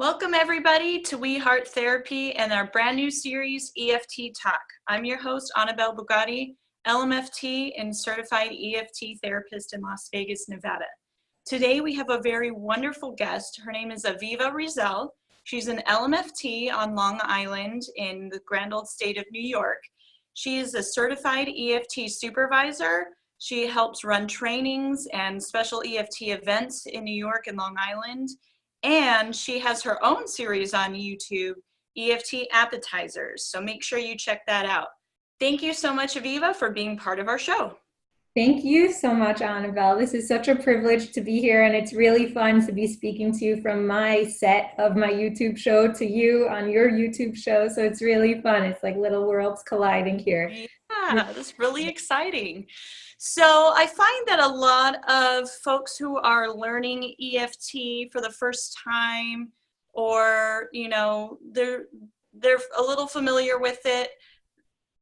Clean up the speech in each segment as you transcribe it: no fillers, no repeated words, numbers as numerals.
Welcome everybody to We Heart Therapy and our brand new series, EFT Talk. I'm your host, Anabelle Bugatti, LMFT and Certified EFT Therapist in Las Vegas, Nevada. Today we have a very wonderful guest. Her name is Aviva Rizel. She's an LMFT on Long Island in the grand old state of New York. She is a certified EFT supervisor. She helps run trainings and special EFT events in New York and Long Island. And she has her own series on YouTube, EFT Appetizers. So make sure you check that out. Thank you so much, Aviva, for being part of our show. Thank you so much, Anabelle. This is such a privilege to be here, and it's really fun to be speaking to you from my set of my YouTube show to you on your YouTube show. So it's really fun. It's like little worlds colliding here. Yeah, that's really exciting. So I find that a lot of folks who are learning EFT for the first time, or they're a little familiar with it,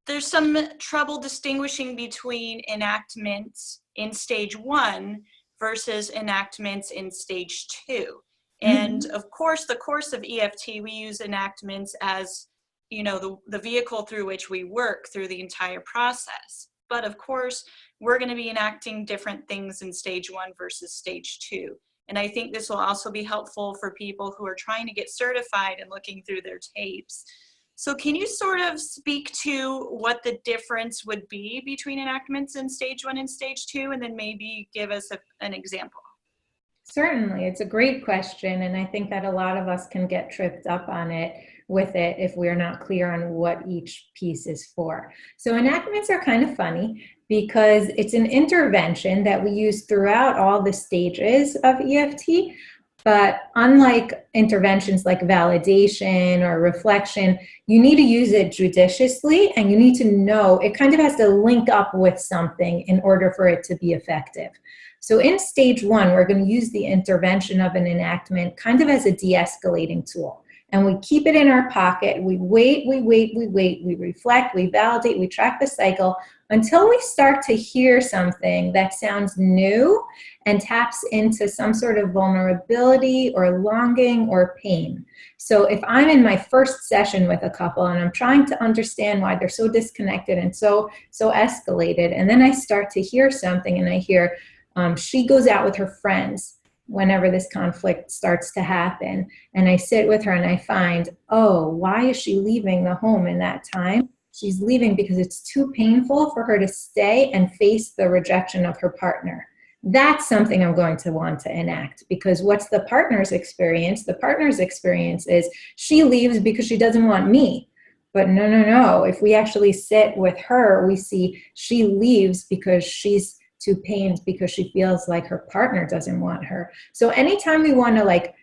there's some trouble distinguishing between enactments in stage 1 versus enactments in stage 2. And of course, the course of EFT, we use enactments as the vehicle through which we work through the entire process. But of course, we're going to be enacting different things in stage 1 versus stage 2. And I think this will also be helpful for people who are trying to get certified and looking through their tapes. So can you sort of speak to what the difference would be between enactments in stage 1 and stage 2, and then maybe give us an example? Certainly. It's a great question, and I think that a lot of us can get tripped up on it if we're not clear on what each piece is for. So enactments are kind of funny because it's an intervention that we use throughout all the stages of EFT. But unlike interventions like validation or reflection, you need to use it judiciously, and you need to know it kind of has to link up with something in order for it to be effective. So in stage 1, we're going to use the intervention of an enactment kind of as a de-escalating tool. And we keep it in our pocket. We wait, we reflect, we validate, we track the cycle until we start to hear something that sounds new and taps into some sort of vulnerability or longing or pain. So if I'm in my first session with a couple and I'm trying to understand why they're so disconnected and so escalated, and then I start to hear something and I hear she goes out with her friends whenever this conflict starts to happen, and I sit with her and I find, oh, why is she leaving the home in that time? She's leaving because it's too painful for her to stay and face the rejection of her partner. That's something I'm going to want to enact, because what's the partner's experience? The partner's experience is she leaves because she doesn't want me. But no. If we actually sit with her, we see she leaves because she's too pained because she feels like her partner doesn't want her. So anytime we want to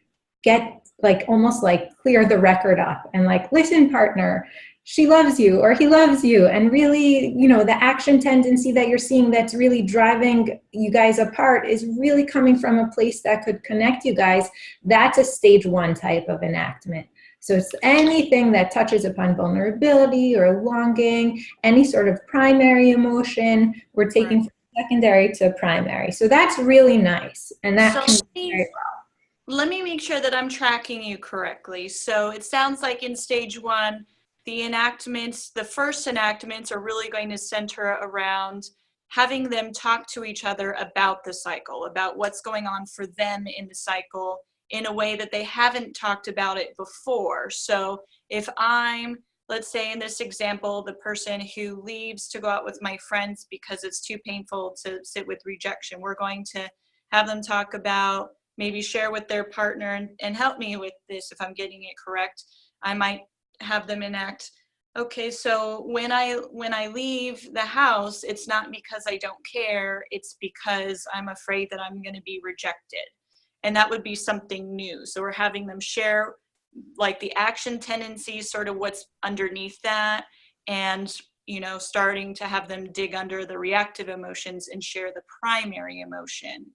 get almost clear the record up and listen, partner, she loves you or he loves you, and really, the action tendency that you're seeing that's really driving you guys apart is really coming from a place that could connect you guys. That's a stage 1 type of enactment. So it's anything that touches upon vulnerability or longing, any sort of primary emotion, we're taking from secondary to primary. So that's really nice. And that can be very well. Let me make sure that I'm tracking you correctly. So it sounds like in stage 1, the enactments, the first enactments are really going to center around having them talk to each other about the cycle, about what's going on for them in the cycle in a way that they haven't talked about it before. So if let's say in this example, the person who leaves to go out with my friends because it's too painful to sit with rejection, we're going to have them talk about, maybe share with their partner, and help me with this if I'm getting it correct. I might have them enact, okay, so when I leave the house, it's not because I don't care, it's because I'm afraid that I'm going to be rejected. And that would be something new. So we're having them share the action tendencies, sort of what's underneath that, and starting to have them dig under the reactive emotions and share the primary emotion.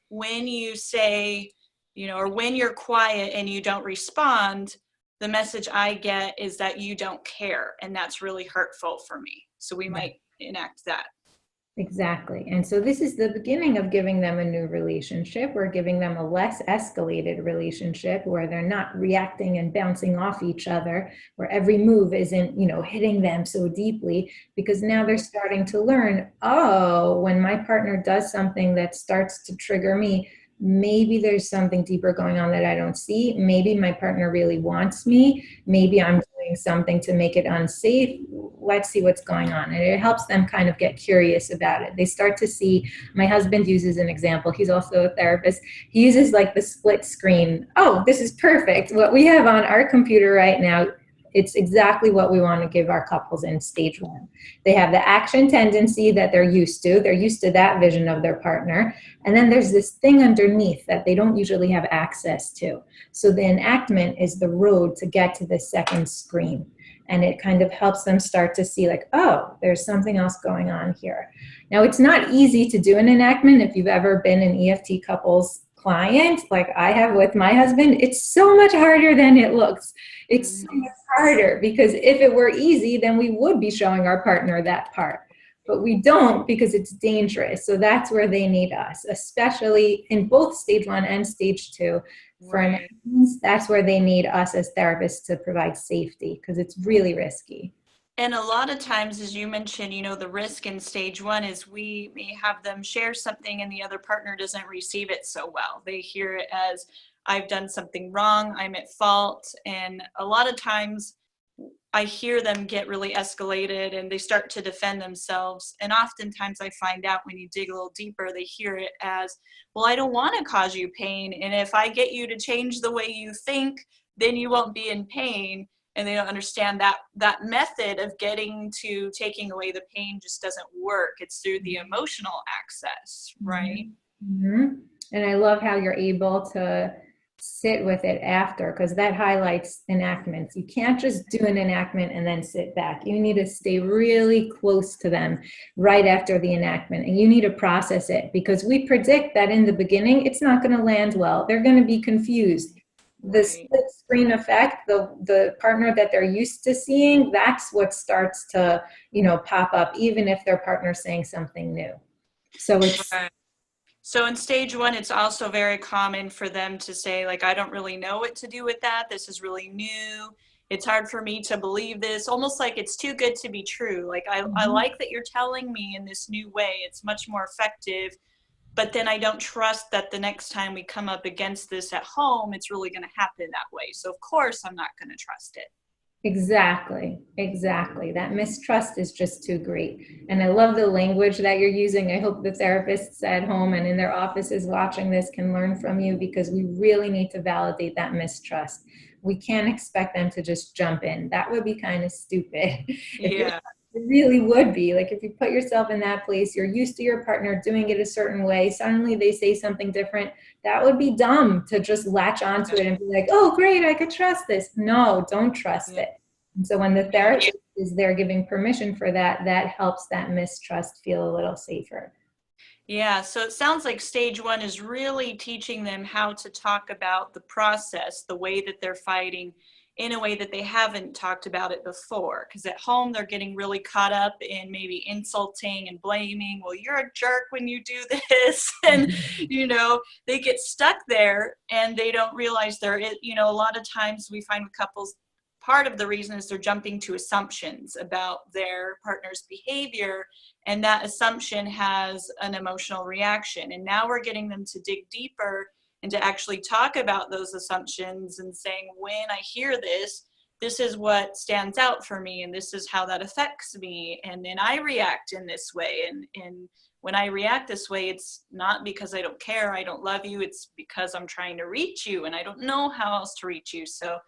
When you say, or when you're quiet and you don't respond, the message I get is that you don't care, and that's really hurtful for me. So we might enact that. Exactly. And so this is the beginning of giving them a new relationship. We're giving them a less escalated relationship where they're not reacting and bouncing off each other, where every move isn't, hitting them so deeply, because now they're starting to learn, oh, when my partner does something that starts to trigger me, maybe there's something deeper going on that I don't see. Maybe my partner really wants me. Maybe I'm doing something to make it unsafe. Let's see what's going on. And it helps them kind of get curious about it. They start to see, my husband uses an example. He's also a therapist. He uses like the split screen. Oh, this is perfect. What we have on our computer right now, it's exactly what we want to give our couples in stage 1. They have the action tendency that they're used to. They're used to that vision of their partner. And then there's this thing underneath that they don't usually have access to. So the enactment is the road to get to the second screen. And it kind of helps them start to see like, oh, there's something else going on here. Now, it's not easy to do an enactment. If you've ever been an EFT couples client, like I have with my husband, it's so much harder than it looks. It's so much harder because if it were easy, then we would be showing our partner that part. But we don't because it's dangerous. So that's where they need us, especially in both stage 1 and stage 2. For enactments, that's where they need us as therapists to provide safety because it's really risky. And a lot of times, as you mentioned, the risk in stage 1 is we may have them share something and the other partner doesn't receive it so well. They hear it as, I've done something wrong, I'm at fault. And a lot of times I hear them get really escalated and they start to defend themselves. And oftentimes I find out when you dig a little deeper, they hear it as, well, I don't want to cause you pain. And if I get you to change the way you think, then you won't be in pain. And they don't understand that method of getting to taking away the pain just doesn't work. It's through the emotional access, right? Mm-hmm. And I love how you're able to sit with it after, because that highlights enactments. You can't just do an enactment and then sit back. You need to stay really close to them right after the enactment, and you need to process it because we predict that in the beginning it's not going to land well. They're going to be confused. The split screen effect, the partner that they're used to seeing, that's what starts to pop up even if their partner's saying something new. So it's So in stage 1, it's also very common for them to say, like, I don't really know what to do with that. This is really new. It's hard for me to believe this, almost like it's too good to be true. Like, I like that you're telling me in this new way. It's much more effective. But then I don't trust that the next time we come up against this at home, it's really going to happen that way. So of course, I'm not going to trust it. Exactly. That mistrust is just too great. And I love the language that you're using. I hope the therapists at home and in their offices watching this can learn from you because we really need to validate that mistrust. We can't expect them to just jump in. That would be kind of stupid. Yeah. It really would be. Like if you put yourself in that place, you're used to your partner doing it a certain way, suddenly they say something different. That would be dumb to just latch onto it and be like, oh, great, I could trust this. No, don't trust it. And so when the therapist is there giving permission for that, that helps that mistrust feel a little safer. Yeah, so it sounds like stage 1 is really teaching them how to talk about the process, the way that they're fighting in a way that they haven't talked about it before. Because at home, they're getting really caught up in maybe insulting and blaming. Well, you're a jerk when you do this. And, they get stuck there and they don't realize a lot of times we find with couples, part of the reason is they're jumping to assumptions about their partner's behavior, and that assumption has an emotional reaction. And now we're getting them to dig deeper and to actually talk about those assumptions and saying, when I hear this, this is what stands out for me, and this is how that affects me. And then I react in this way. And when I react this way, it's not because I don't care, I don't love you, it's because I'm trying to reach you and I don't know how else to reach you. So,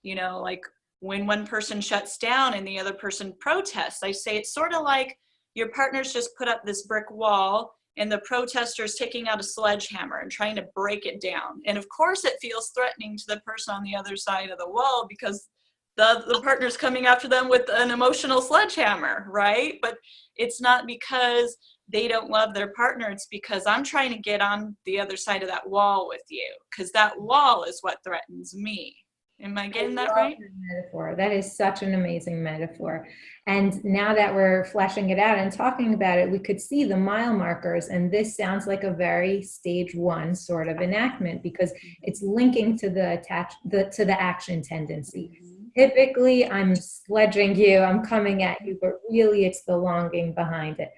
like when one person shuts down and the other person protests, I say it's sort of like your partner's just put up this brick wall and the protester's taking out a sledgehammer and trying to break it down. And of course it feels threatening to the person on the other side of the wall because the partner's coming after them with an emotional sledgehammer, right? But it's not because they don't love their partner. It's because I'm trying to get on the other side of that wall with you, because that wall is what threatens me. Am I I getting that love right? that metaphor. That is such an amazing metaphor. And now that we're fleshing it out and talking about it, we could see the mile markers. And this sounds like a very stage one sort of enactment because it's linking to to the action tendency. Typically, I'm sledging you, I'm coming at you, but really it's the longing behind it.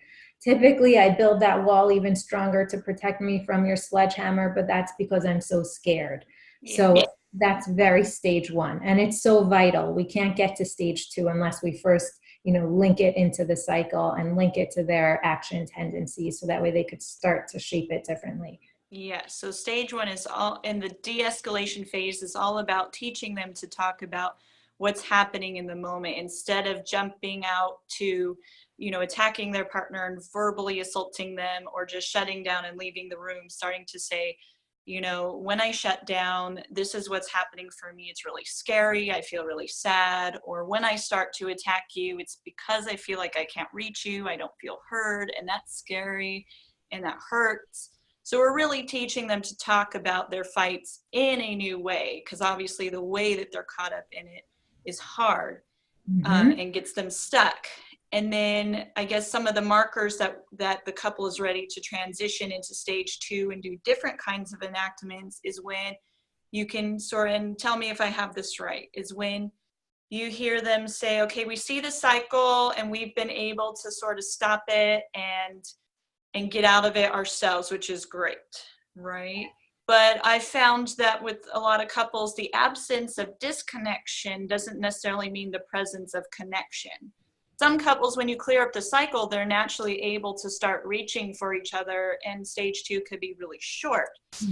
Typically, I build that wall even stronger to protect me from your sledgehammer, but that's because I'm so scared. Yeah. So that's very stage one. And it's so vital. We can't get to stage two unless we first, link it into the cycle and link it to their action tendencies. So that way they could start to shape it differently. Yeah, so stage one is all, and the de-escalation phase is all about teaching them to talk about what's happening in the moment instead of jumping out to, attacking their partner and verbally assaulting them or just shutting down and leaving the room, starting to say, when I shut down, this is what's happening for me. It's really scary. I feel really sad. Or when I start to attack you, it's because I feel like I can't reach you. I don't feel heard, and that's scary and that hurts. So we're really teaching them to talk about their fights in a new way, because obviously the way that they're caught up in it is hard, and gets them stuck. And then I guess some of the markers that the couple is ready to transition into stage two and do different kinds of enactments is when you can and tell me if I have this right, is when you hear them say, okay, we see the cycle and we've been able to sort of stop it and get out of it ourselves, which is great, right? But I found that with a lot of couples, the absence of disconnection doesn't necessarily mean the presence of connection. Some couples, when you clear up the cycle, they're naturally able to start reaching for each other, and stage two could be really short.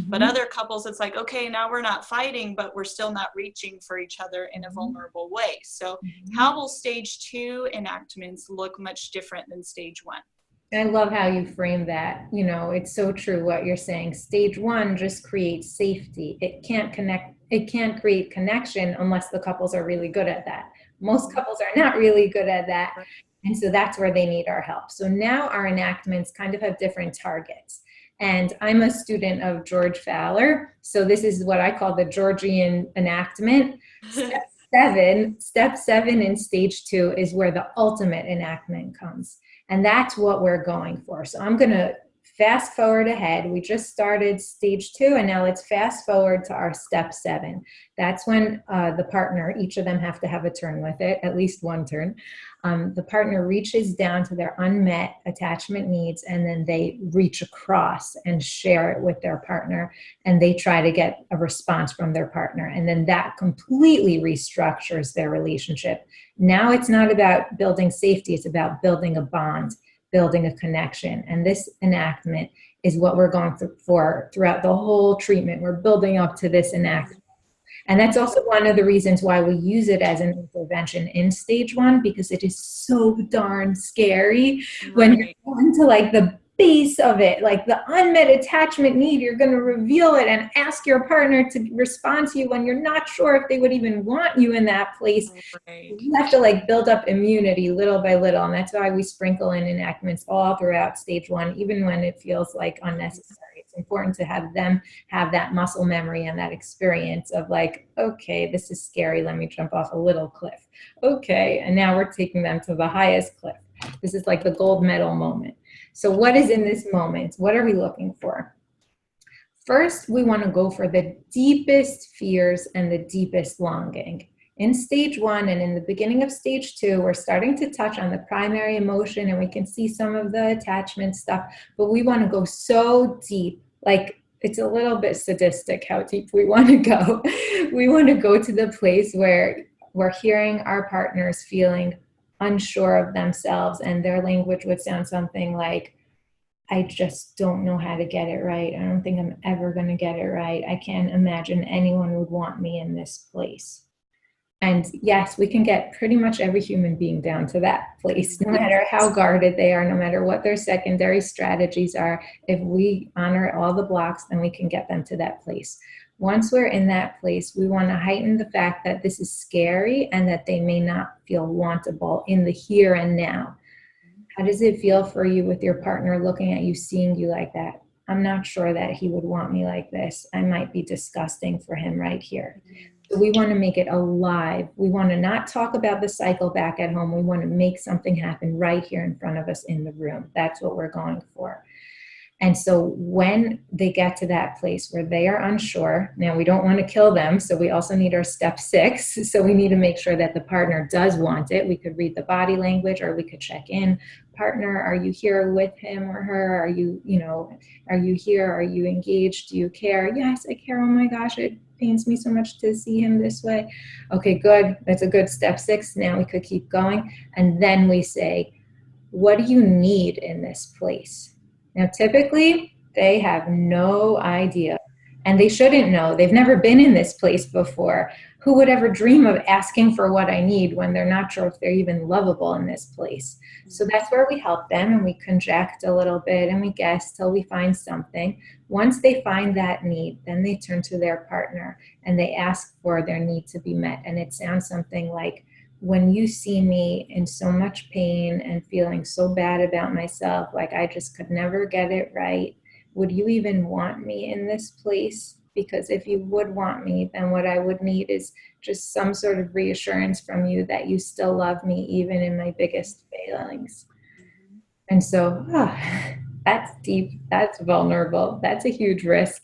But other couples, it's like, okay, now we're not fighting, but we're still not reaching for each other in a vulnerable way. So how will stage two enactments look much different than stage one? I love how you frame that. It's so true what you're saying. Stage one just creates safety. It can't create connection unless the couples are really good at that. Most couples are not really good at that. And so that's where they need our help. So now our enactments kind of have different targets. And I'm a student of George Fowler. So this is what I call the Georgian enactment. Step seven in stage two is where the ultimate enactment comes. And that's what we're going for. So I'm going to fast forward ahead. We just started stage two, and now let's fast forward to our step seven. That's when the partner, each of them have to have a turn with it, at least one turn. The partner reaches down to their unmet attachment needs, and then they reach across and share it with their partner, and they try to get a response from their partner. And then that completely restructures their relationship. Now it's not about building safety, it's about building a bond, building a connection. And this enactment is what we're going for throughout the whole treatment. We're building up to this enactment. And that's also one of the reasons why we use it as an intervention in stage one, because it is so darn scary when you're going to like the base of it, like the unmet attachment need. You're going to reveal it and ask your partner to respond to you when you're not sure if they would even want you in that place. You have to like build up immunity little by little. And that's why we sprinkle in enactments all throughout stage one, even when it feels like unnecessary. It's important to have them have that muscle memory and that experience of like, okay, this is scary. Let me jump off a little cliff. Okay. And now we're taking them to the highest cliff. This is like the gold medal moment. So what is in this moment? What are we looking for? First, we want to go for the deepest fears and the deepest longing. In stage one and in the beginning of stage two, we're starting to touch on the primary emotion, and we can see some of the attachment stuff, but we want to go so deep, like it's a little bit sadistic how deep we want to go. We want to go to the place where we're hearing our partners feeling unsure of themselves, and their language would sound something like, I just don't know how to get it right. I don't think I'm ever going to get it right. I can't imagine anyone would want me in this place. And yes, we can get pretty much every human being down to that place, no matter how guarded they are, no matter what their secondary strategies are. If we honor all the blocks, then we can get them to that place. Once we're in that place, we want to heighten the fact that this is scary and that they may not feel wantable in the here and now. How does it feel for you with your partner looking at you, seeing you like that? I'm not sure that he would want me like this. I might be disgusting for him right here. So we want to make it alive. We want to not talk about the cycle back at home. We want to make something happen right here in front of us in the room. That's what we're going for. And so when they get to that place where they are unsure, now we don't want to kill them. So we also need our step 6. So we need to make sure that the partner does want it. We could read the body language, or we could check in. Partner, are you here with him or her? Are you here? Are you engaged? Do you care? Yes, I care. Oh my gosh, it pains me so much to see him this way. Okay, good. That's a good step 6. Now we could keep going. And then we say, what do you need in this place? Now, typically, they have no idea, and they shouldn't know. They've never been in this place before. Who would ever dream of asking for what I need when they're not sure if they're even lovable in this place? So that's where we help them, and we conject a little bit, and we guess till we find something. Once they find that need, then they turn to their partner, and they ask for their need to be met. And it sounds something like, when you see me in so much pain and feeling so bad about myself, like I just could never get it right, would you even want me in this place? Because if you would want me, then what I would need is just some sort of reassurance from you that you still love me, even in my biggest failings. And so, that's deep, that's vulnerable, that's a huge risk.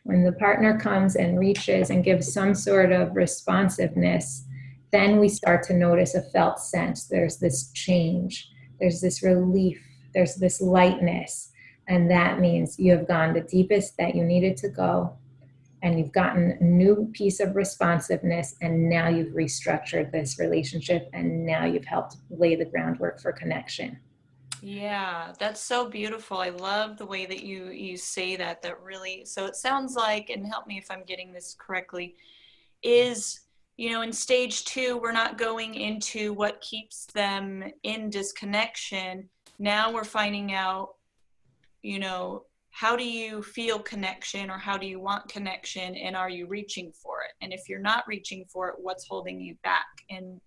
When the partner comes and reaches and gives some sort of responsiveness, then we start to notice a felt sense. There's this change, there's this relief, there's this lightness. And that means you have gone the deepest that you needed to go, and you've gotten a new piece of responsiveness, and now you've restructured this relationship, and now you've helped lay the groundwork for connection. Yeah, that's so beautiful. I love the way that you say that. That really, so it sounds like, and help me if I'm getting this correctly, is, in stage 2, we're not going into what keeps them in disconnection. Now we're finding out, how do you feel connection, or how do you want connection, and are you reaching for it? And if you're not reaching for it, what's holding you back? And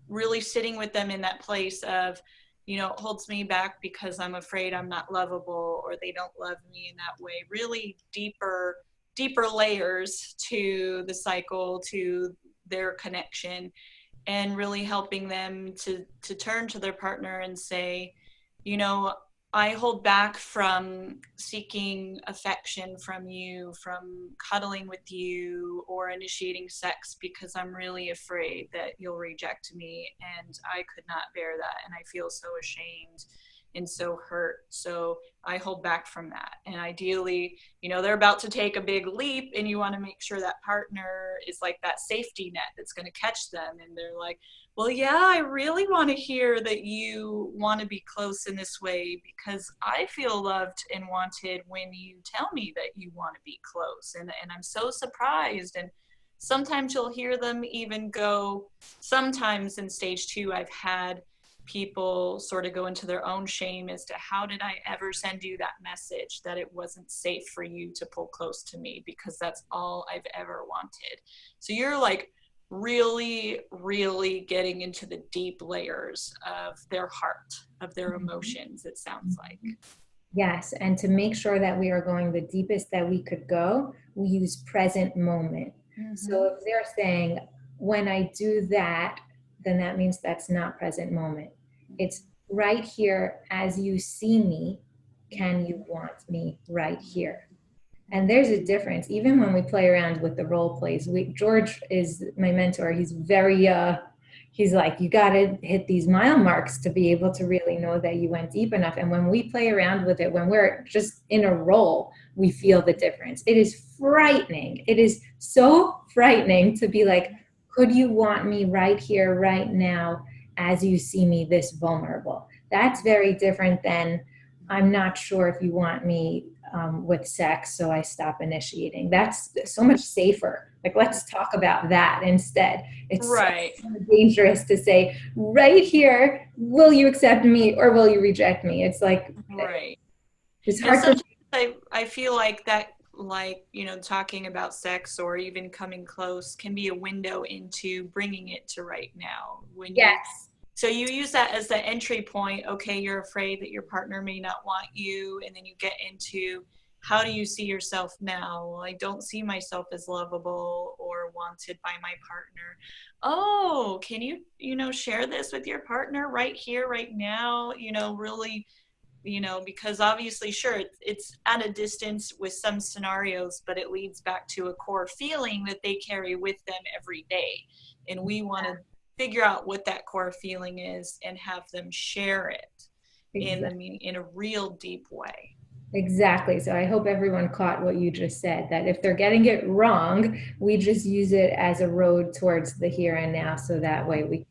really sitting with them in that place of, it holds me back because I'm afraid I'm not lovable, or they don't love me in that way. Really deeper layers to the cycle, to their connection, and really helping them to turn to their partner and say, I hold back from seeking affection from you, from cuddling with you, or initiating sex, because I'm really afraid that you'll reject me, and I could not bear that, and I feel so ashamed and so hurt. So I hold back from that. And ideally, they're about to take a big leap, and you want to make sure that partner is like that safety net that's going to catch them. And they're like, well, yeah, I really want to hear that you want to be close in this way, because I feel loved and wanted when you tell me that you want to be close. And I'm so surprised. And sometimes you'll hear them even go, sometimes in stage 2, I've had people sort of go into their own shame as to, how did I ever send you that message that it wasn't safe for you to pull close to me, because that's all I've ever wanted. So you're like really, really getting into the deep layers of their heart, of their emotions, it sounds like. Yes, and to make sure that we are going the deepest that we could go, we use present moment. Mm-hmm. So if they're saying, when I do that, then that means that's not present moment. It's right here as you see me. Can you want me right here? And there's a difference. Even when we play around with the role plays, George is my mentor. He's very, he's like, you got to hit these mile marks to be able to really know that you went deep enough. And when we play around with it, when we're just in a role, we feel the difference. It is frightening. It is so frightening to be like, could you want me right here, right now, as you see me this vulnerable? That's very different than, I'm not sure if you want me with sex, so I stop initiating. That's so much safer. Like, let's talk about that instead. It's right. So dangerous to say, right here, will you accept me or will you reject me? It's like, right. It's hard to. I feel like that, like, talking about sex or even coming close can be a window into bringing it to right now. So you use that as the entry point. Okay, you're afraid that your partner may not want you, and then you get into, how do you see yourself now? Well, I don't see myself as lovable or wanted by my partner. Oh, can you, share this with your partner right here, right now? Really, because obviously, sure, it's at a distance with some scenarios, but it leads back to a core feeling that they carry with them every day. And we want to figure out what that core feeling is and have them share it in a real deep way. Exactly. So I hope everyone caught what you just said, that if they're getting it wrong, we just use it as a road towards the here and now, so that way we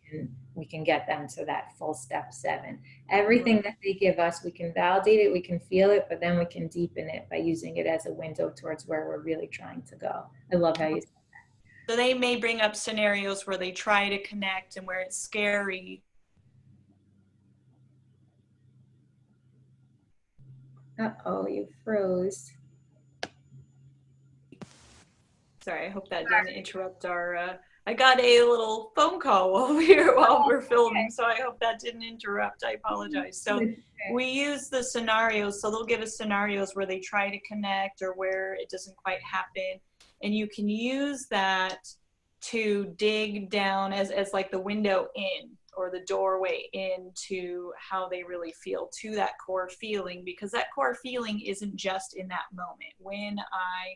can get them to that full step 7. Everything that they give us, we can validate it, we can feel it, but then we can deepen it by using it as a window towards where we're really trying to go. I love how you said So they may bring up scenarios where they try to connect and where it's scary. Uh-oh, you froze. Sorry, I hope that didn't interrupt our. I got a little phone call while we're filming, so I hope that didn't interrupt. I apologize. So we use the scenarios. So they'll give us scenarios where they try to connect or where it doesn't quite happen, and you can use that to dig down as like the window in or the doorway into how they really feel, to that core feeling, because that core feeling isn't just in that moment. When I,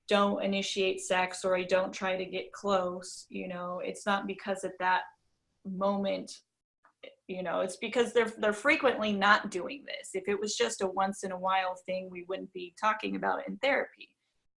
don't initiate sex or I don't try to get close, it's not because at that moment, it's because they're frequently not doing this. If it was just a once in a while thing, we wouldn't be talking about it in therapy.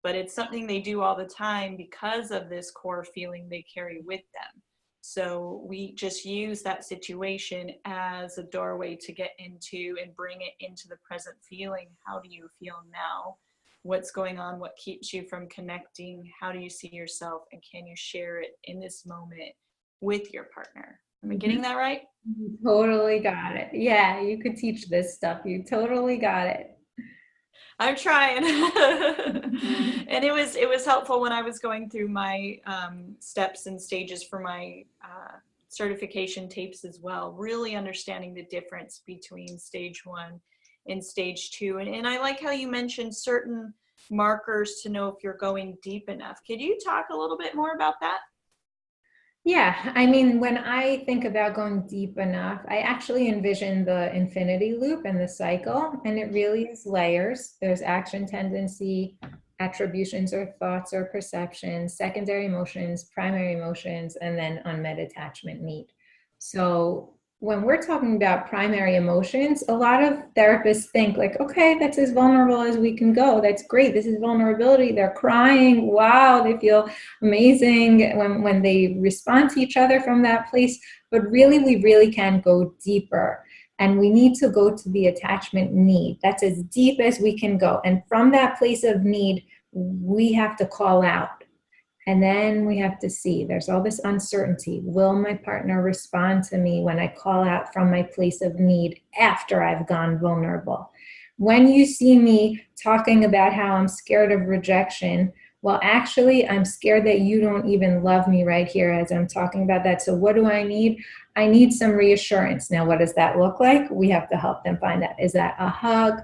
But it's something they do all the time because of this core feeling they carry with them. So we just use that situation as a doorway to get into and bring it into the present feeling. How do you feel now? What's going on? What keeps you from connecting? How do you see yourself? And can you share it in this moment with your partner? Am I getting that right? You totally got it. Yeah, you could teach this stuff. You totally got it. I'm trying. And it was helpful when I was going through my steps and stages for my certification tapes as well, really understanding the difference between stage 1 and stage 2. And I like how you mentioned certain markers to know if you're going deep enough. Could you talk a little bit more about that? Yeah, I mean, when I think about going deep enough, I actually envision the infinity loop and the cycle, and it really is layers. There's action tendency, attributions or thoughts or perceptions, secondary emotions, primary emotions, and then unmet attachment need. So when we're talking about primary emotions, a lot of therapists think like, okay, that's as vulnerable as we can go. That's great. This is vulnerability. They're crying. Wow, they feel amazing when they respond to each other from that place. But really, we really can go deeper. And we need to go to the attachment need. That's as deep as we can go. And from that place of need, we have to call out. And then we have to see, there's all this uncertainty. Will my partner respond to me when I call out from my place of need after I've gone vulnerable? When you see me talking about how I'm scared of rejection, well, actually, I'm scared that you don't even love me right here as I'm talking about that. So what do I need? I need some reassurance. Now, what does that look like? We have to help them find that. Is that a hug?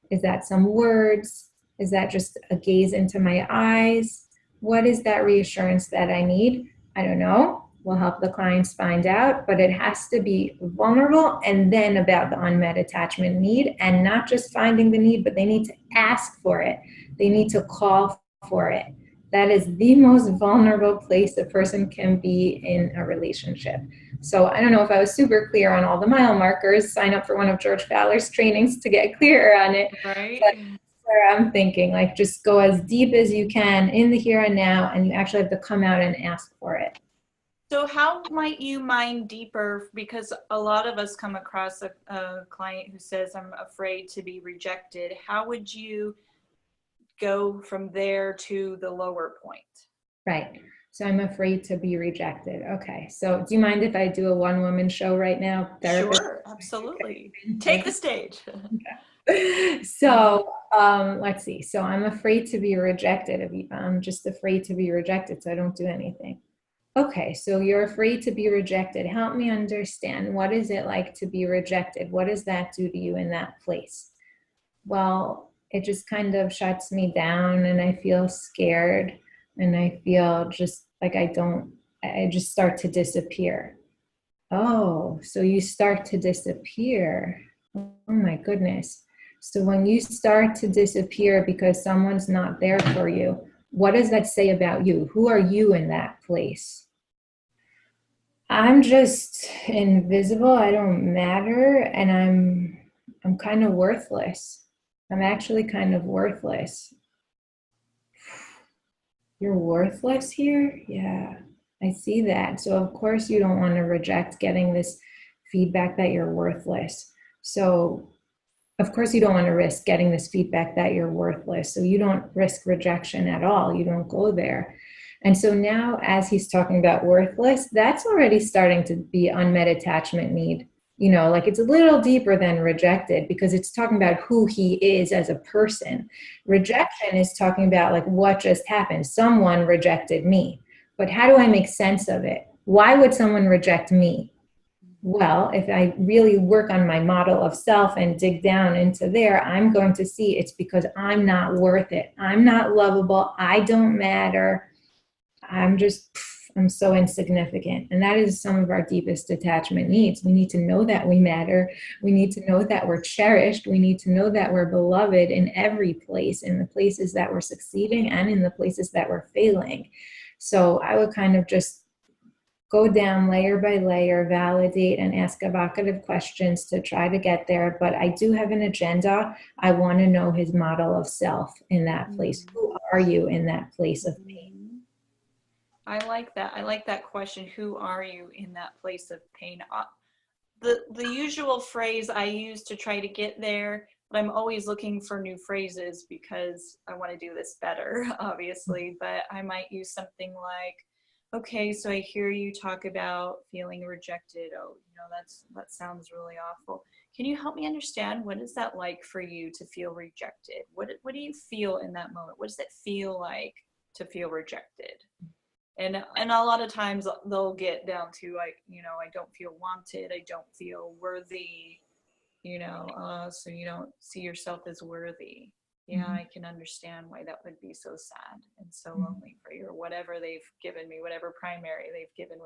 Is that some words? Is that just a gaze into my eyes? What is that reassurance that I need? I don't know. We'll help the clients find out, but it has to be vulnerable and then about the unmet attachment need, and not just finding the need, but they need to ask for it. They need to call for it. That is the most vulnerable place a person can be in a relationship. So I don't know if I was super clear on all the mile markers. Sign up for one of George Fowler's trainings to get clearer on it. Right. But where I'm thinking, like, just go as deep as you can in the here and now, and you actually have to come out and ask for it. So how might you mine deeper? Because a lot of us come across a client who says, I'm afraid to be rejected. How would you go from there to the lower point? Right. So I'm afraid to be rejected. Okay. So do you mind if I do a one-woman show right now? Therapist? Sure, absolutely. Take the stage. So let's see. So I'm afraid to be rejected, Aviva. I'm just afraid to be rejected, so I don't do anything. Okay, so you're afraid to be rejected. Help me understand. What is it like to be rejected? What does that do to you in that place? Well, it just kind of shuts me down, and I feel scared, and I feel just like I just start to disappear. Oh, so you start to disappear. Oh my goodness. So when you start to disappear because someone's not there for you, what does that say about you? Who are you in that place? I'm just invisible. I don't matter, and I'm kind of worthless. I'm actually kind of worthless. You're worthless here? Yeah, I see that. So of course you don't want to reject getting this feedback that you're worthless. So of course you don't want to risk getting this feedback that you're worthless. So you don't risk rejection at all. You don't go there. And so now, as he's talking about worthless, that's already starting to be unmet attachment need. You know, like it's a little deeper than rejected because it's talking about who he is as a person. Rejection is talking about like what just happened. Someone rejected me. But how do I make sense of it? Why would someone reject me? Well, if I really work on my model of self and dig down into there, I'm going to see it's because I'm not worth it. I'm not lovable. I don't matter. I'm so insignificant. And that is some of our deepest attachment needs. We need to know that we matter. We need to know that we're cherished. We need to know that we're beloved in every place, in the places that we're succeeding and in the places that we're failing. So I would kind of just go down layer by layer, validate, and ask evocative questions to try to get there. But I do have an agenda. I want to know his model of self in that place. Who are you in that place of pain? I like that. I like that question. Who are you in that place of pain? The usual phrase I use to try to get there, but I'm always looking for new phrases because I want to do this better, obviously. But I might use something like, okay, so I hear you talk about feeling rejected. Oh, that sounds really awful. Can you help me understand what is that like for you to feel rejected? What do you feel in that moment? What does it feel like to feel rejected? And a lot of times they'll get down to like, I don't feel wanted, I don't feel worthy, so you don't see yourself as worthy. Yeah, I can understand why that would be so sad and so lonely for you, or whatever they've given me, whatever primary they've given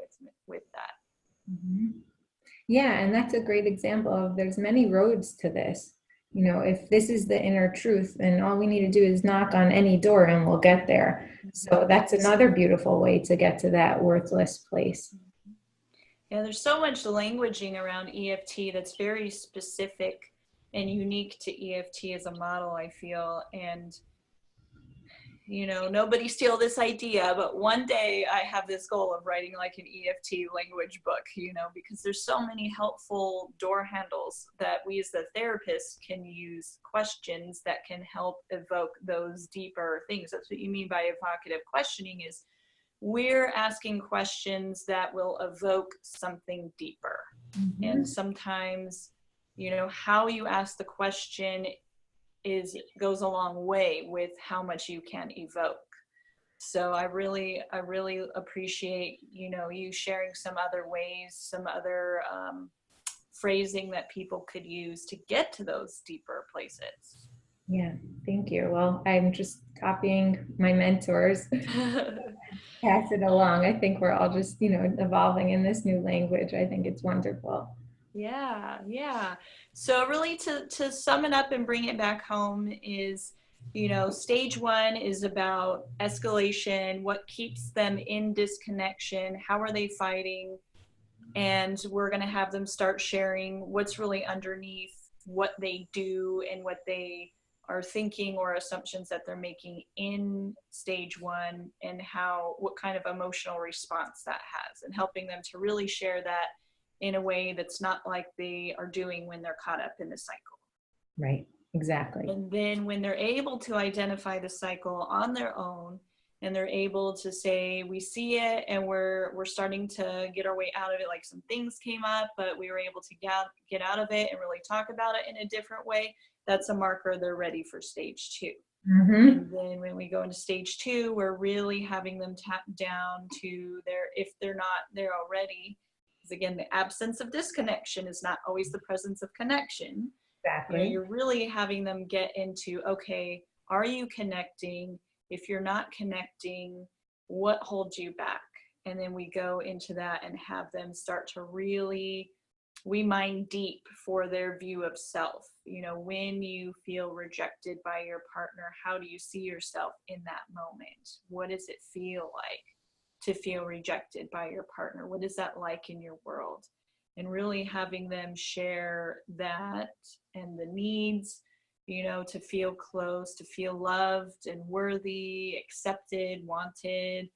with that. Mm-hmm. Yeah, and that's a great example of there's many roads to this. You know, if this is the inner truth, then all we need to do is knock on any door and we'll get there. So that's another beautiful way to get to that worthless place. Yeah, there's so much languaging around EFT that's very specific and unique to EFT as a model, I feel. And nobody steal this idea, but one day I have this goal of writing like an EFT language book, because there's so many helpful door handles that we as the therapists can use, questions that can help evoke those deeper things. That's what you mean by evocative questioning, is we're asking questions that will evoke something deeper. And sometimes, how you ask the question goes a long way with how much you can evoke. So I really appreciate, you sharing some other ways, some other phrasing that people could use to get to those deeper places. Yeah, thank you. Well, I'm just copying my mentors, pass it along. I think we're all just, evolving in this new language. I think it's wonderful. Yeah. So really to sum it up and bring it back home is, stage 1 is about escalation, what keeps them in disconnection, how are they fighting, and we're going to have them start sharing what's really underneath what they do and what they are thinking or assumptions that they're making in stage 1, and what kind of emotional response that has, and helping them to really share that in a way that's not like they are doing when they're caught up in the cycle. Right, exactly. And then when they're able to identify the cycle on their own, and they're able to say, we see it and we're starting to get our way out of it, like some things came up, but we were able to get out of it and really talk about it in a different way, that's a marker they're ready for stage 2. And then when we go into stage 2, we're really having them tap down to if they're not there already, because again, the absence of disconnection is not always the presence of connection. You know, Exactly. you're really having them get into, okay, are you connecting? If you're not connecting, what holds you back? And then we go into that and have them start to really, we mine deep for their view of self. You know, when you feel rejected by your partner, how do you see yourself in that moment? What does it feel like to feel rejected by your partner? What is that like in your world? And really having them share that and the needs, you know, to feel close, to feel loved and worthy, accepted, wanted,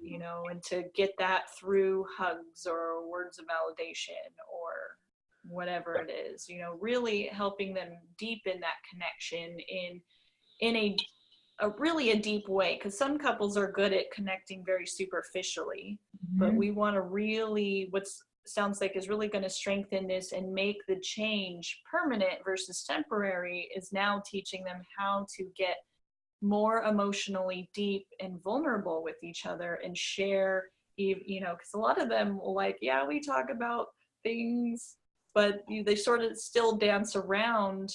you know, and to get that through hugs or words of validation or whatever it is, you know, really helping them deepen that connection in a really a deep way, because some couples are good at connecting very superficially, but Mhm. we want to really, what sounds like is really going to strengthen this and make the change permanent versus temporary, is now teaching them how to get more emotionally deep and vulnerable with each other and share, you know, because a lot of them will like, yeah, we talk about things, but they sort of still dance around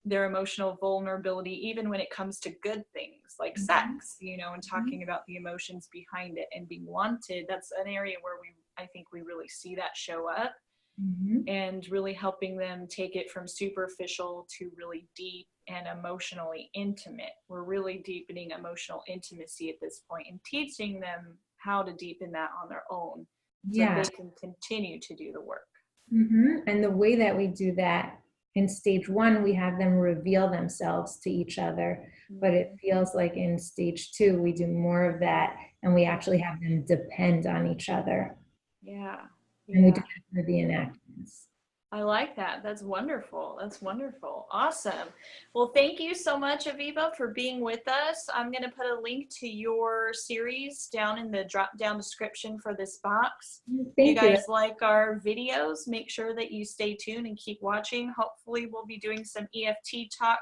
their emotional vulnerability, even when it comes to good things like Mhm. sex, you know, and talking about the emotions behind it and being wanted. That's an area where I think we really see that show up, Mhm. and really helping them take it from superficial to really deep and emotionally intimate. We're really deepening emotional intimacy at this point and teaching them how to deepen that on their own so that Yeah. they can continue to do the work. And the way that we do that in stage one, we have them reveal themselves to each other. But it Mhm. feels like in stage two, we do more of that and we actually have them depend on each other. Yeah, And we do yeah. it through the enactments. I like that. That's wonderful. That's wonderful. Awesome. Well, thank you so much, Aviva, for being with us. I'm going to put a link to your series down in the drop down description for this box. If you Thank you. guys like our videos, make sure that you stay tuned and keep watching. Hopefully, we'll be doing some EFT talk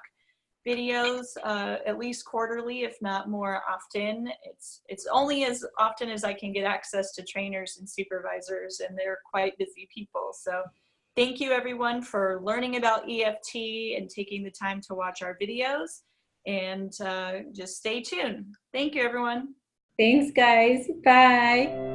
videos at least quarterly, if not more often. It's only as often as I can get access to trainers and supervisors, and they're quite busy people. So thank you everyone for learning about EFT and taking the time to watch our videos, and just stay tuned. Thank you everyone. Thanks, guys. Bye.